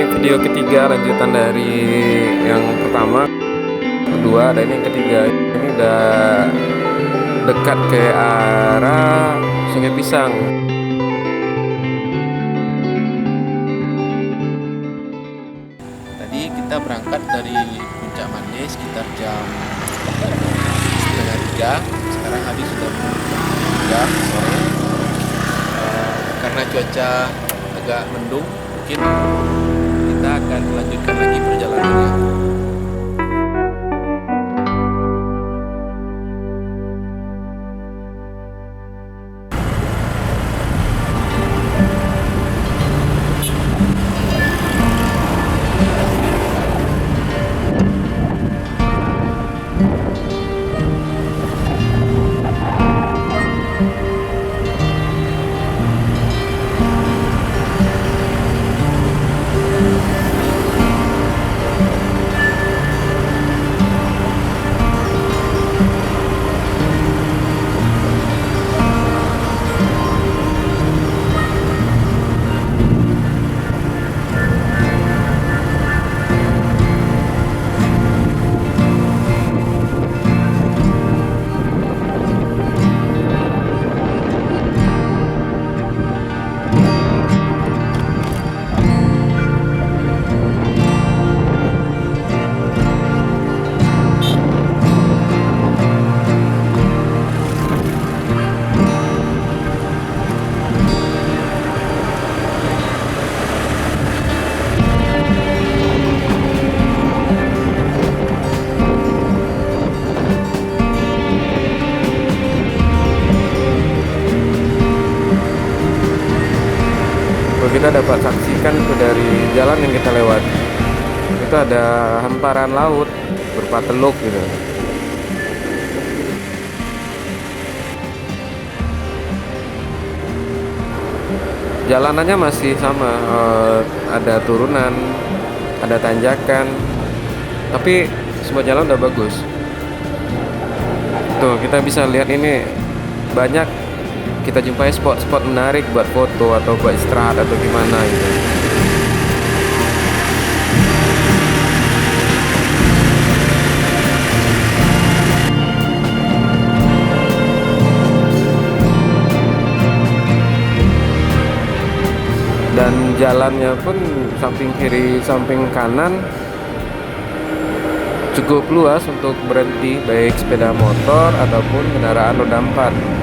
video ketiga lanjutan dari yang pertama, kedua, dan ini yang ketiga. Ini udah dekat ke arah Sungai Pisang. Tadi kita berangkat dari Puncak Mande sekitar jam setengah 3. Sekarang hari sudah jam 3 sore. Karena cuaca agak mendung, mungkin kita akan melanjutkan lagi perjalanannya. Kita dapat saksikan itu dari jalan yang kita lewati, itu ada hamparan laut berupa teluk gitu. Jalanannya masih sama, ada turunan, ada tanjakan, tapi semua jalan udah bagus. Tuh kita bisa lihat ini banyak kita jumpai spot-spot menarik buat foto atau buat istirahat atau gimana gitu. Dan jalannya pun samping kiri, samping kanan cukup luas untuk berhenti baik sepeda motor ataupun kendaraan roda 4.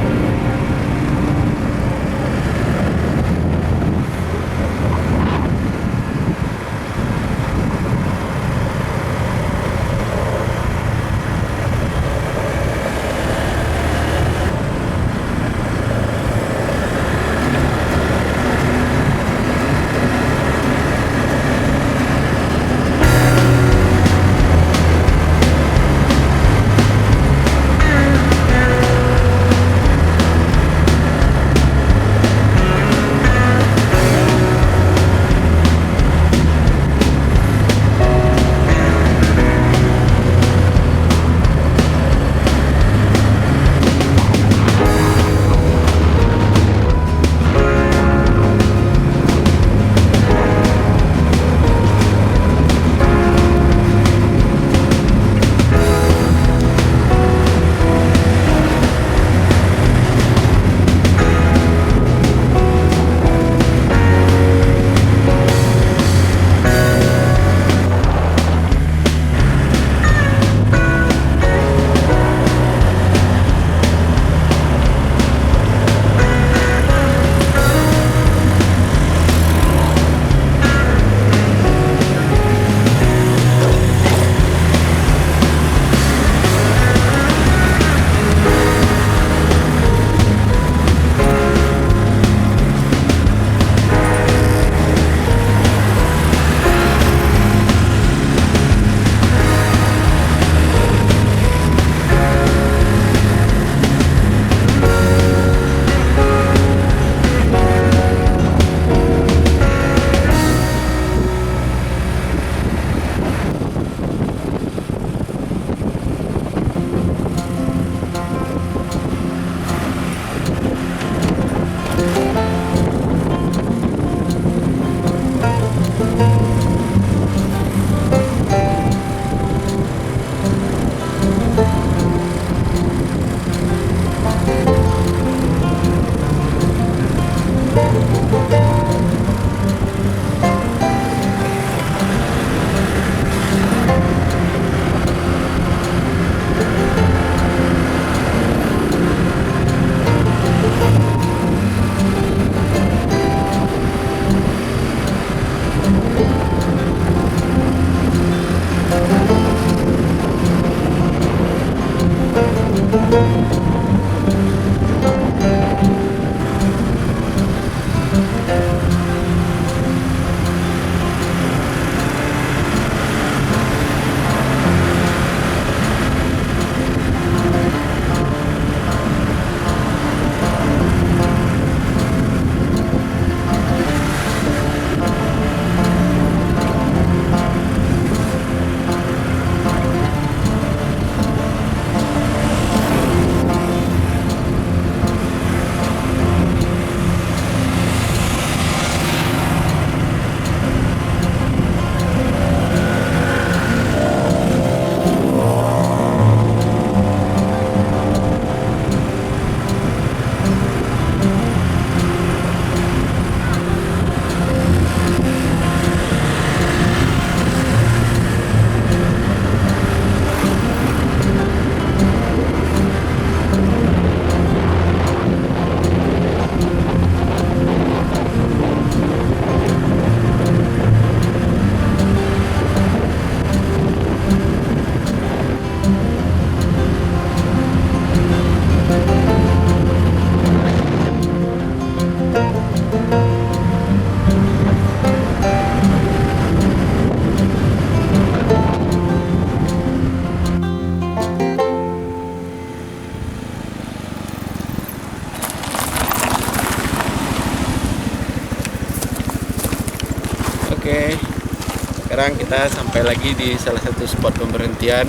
Sekarang kita sampai lagi di salah satu spot pemberhentian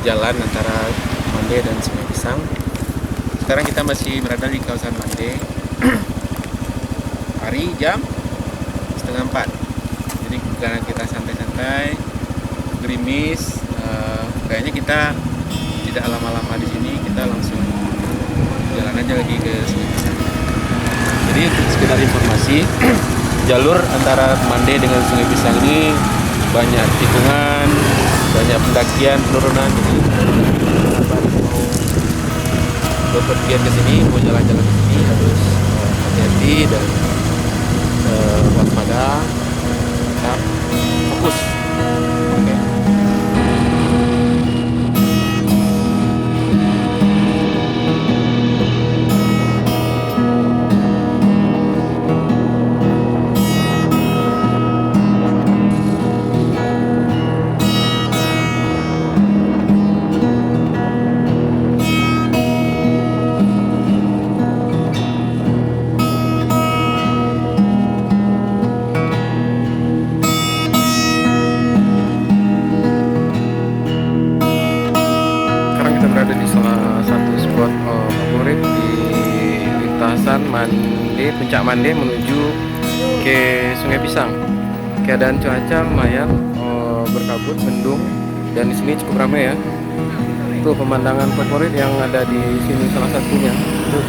jalan antara Mande dan Sungai Pisang. Sekarang kita masih berada di kawasan Mande. Hari jam 3:30. Jadi karena kita santai-santai, gerimis, kayaknya kita tidak lama-lama di sini, kita langsung jalan aja lagi ke Sungai Pisang. Jadi untuk sekedar informasi, jalur antara Mande dengan Sungai Pisang ini banyak tikungan, banyak pendakian, penurunan. Jadi mau berpergian ke sini, mau jalan-jalan ke sini harus hati-hati dan waspada, tetap fokus. Oke. Berada di salah satu spot favorit di lintasan Mande, puncak Mande menuju ke Sungai Pisang. Keadaan cuaca lumayan berkabut, mendung, dan di sini cukup ramai ya. Itu pemandangan favorit yang ada di sini salah satunya. Itu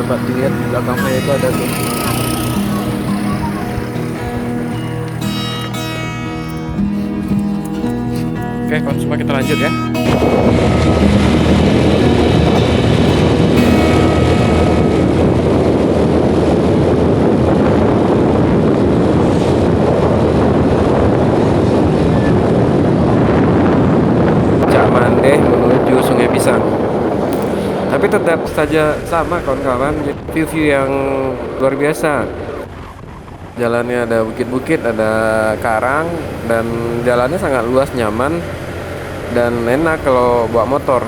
dapat dilihat di belakang saya itu ada tuh. Oke, kawan semua, kita lanjut ya. Menuju Sungai Pisang, tapi tetap saja sama kawan-kawan, view-view yang luar biasa. Jalannya ada bukit-bukit, ada karang, dan jalannya sangat luas, nyaman, dan enak kalau bawa motor,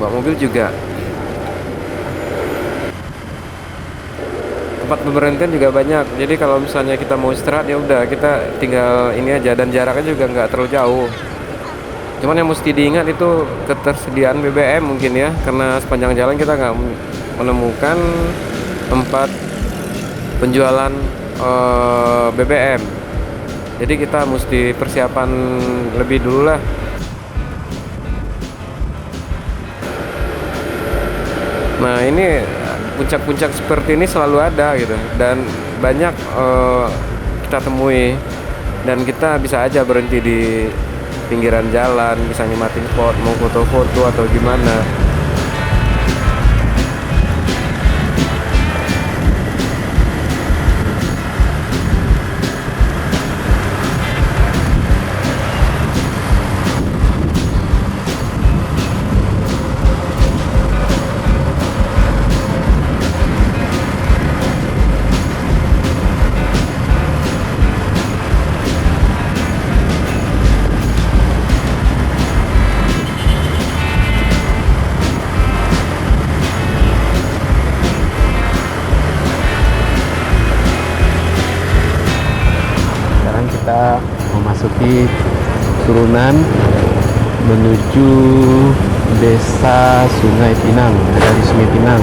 bawa mobil juga. Tempat pemberhentian juga banyak, jadi kalau misalnya kita mau istirahat ya udah kita tinggal ini aja, dan jaraknya juga nggak terlalu jauh. Cuman yang mesti diingat itu ketersediaan BBM mungkin ya, karena sepanjang jalan kita nggak menemukan tempat penjualan BBM. Jadi kita mesti persiapan lebih dulu lah. Nah ini puncak-puncak seperti ini selalu ada gitu, dan banyak kita temui, dan kita bisa aja berhenti di pinggiran jalan, bisa nikmatin spot, mau foto-foto atau gimana. Kita memasuki turunan menuju desa Sungai Pinang, ada di Sungai Pinang.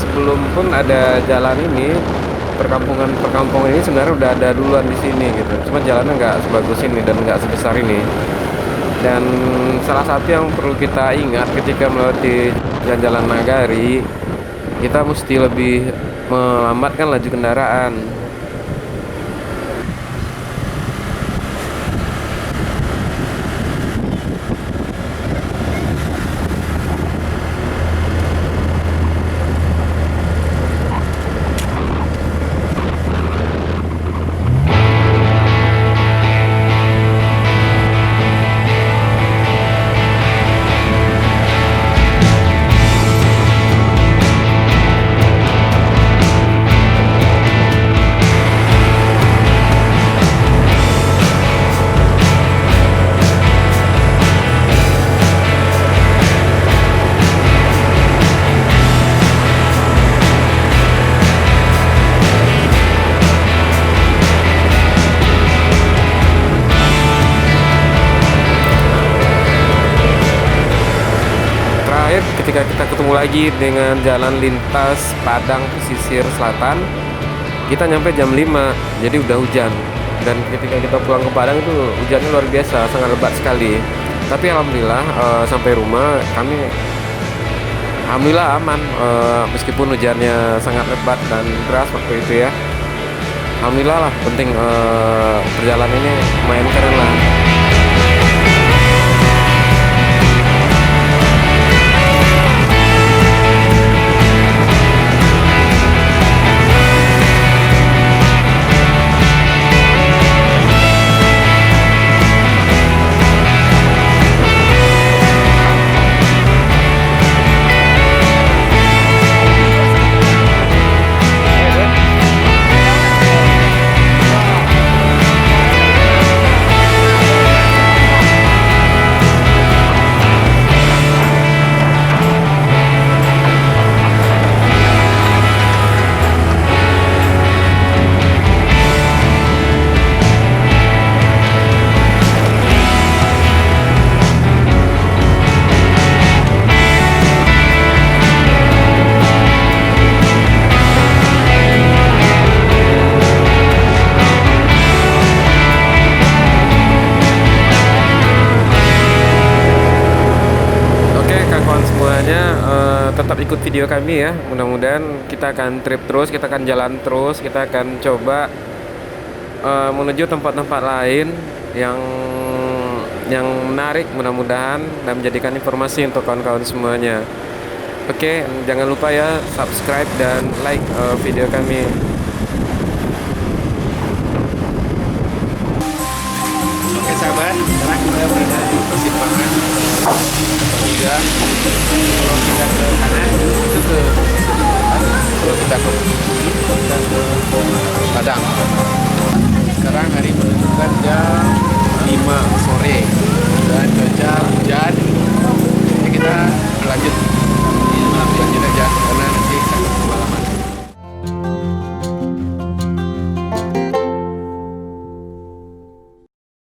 Sebelum pun ada jalan ini, perkampungan ini sebenarnya udah ada duluan di sini gitu. Cuma jalannya nggak sebagus ini dan nggak sebesar ini. Dan salah satu yang perlu kita ingat ketika melewati jalan-jalan nagari, kita mesti lebih melambatkan laju kendaraan. ketika kita ketemu lagi dengan jalan lintas Padang pesisir selatan, kita nyampe jam 5, jadi udah hujan. Dan ketika kita pulang ke Padang itu hujannya luar biasa, sangat lebat sekali. Tapi alhamdulillah sampai rumah kami alhamdulillah aman, meskipun hujannya sangat lebat dan deras waktu itu ya. Alhamdulillah lah, penting perjalanan ini lumayan keren lah. Tetap ikut video kami ya. Mudah-mudahan kita akan trip terus, kita akan jalan terus, kita akan coba menuju tempat-tempat lain yang menarik mudah-mudahan dan menjadikan informasi untuk kawan-kawan semuanya. Oke, jangan lupa ya subscribe dan like video kami. Oke sahabat, sekarang kita berada di persimpangan tiga. Kalau kita ke kanan itu ke kalau kita ke kiri kita ke Padang.